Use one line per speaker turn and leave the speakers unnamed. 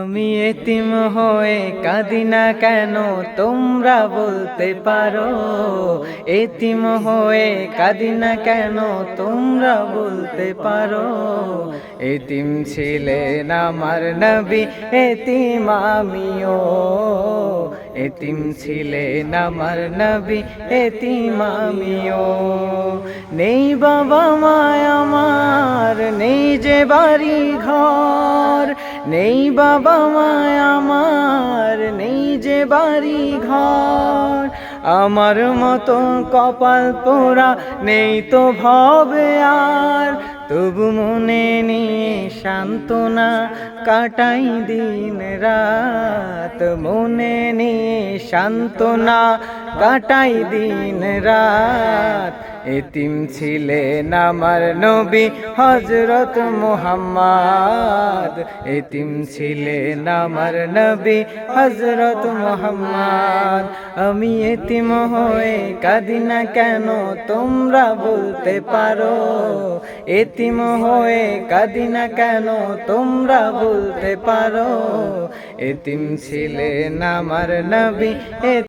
আমি এতিম হয়ে কাঁদি না কেন তোমরা বলতে পারো, এতিম হয়ে কাঁদি না কেন তোমরা বলতে পারো। এতিম ছিলেন আমার নবী, এতিম আমিও, এতিম ছিলেন আমার নবী, এতিম আমিও। নেই বাবা মায় আমার, নেই যে বাড়ি ঘর, নেই বাবা মায় আমার, নেই যে বাড়ি ঘর। আমার মতো কপাল পোড়া নেই তো ভবে আর, তবু মনে নিয়ে সান্ত্বনা কাটাই দিন রাত, মনে নিয়ে সান্ত্বনা কাটাই দিন রাত। এতিম ছিলেন আমার নবী হযরত মুহাম্মদ, এতিম ছিলেন আমার নবী হযরত মুহাম্মদ। আমি এতিম হয়ে কাঁদি না কেন তোমরা বলতে পারো, এতিম হয়ে কাঁদি না কেন তোমরা বলতে পারো। এতিম ছিলেন আমার নবী।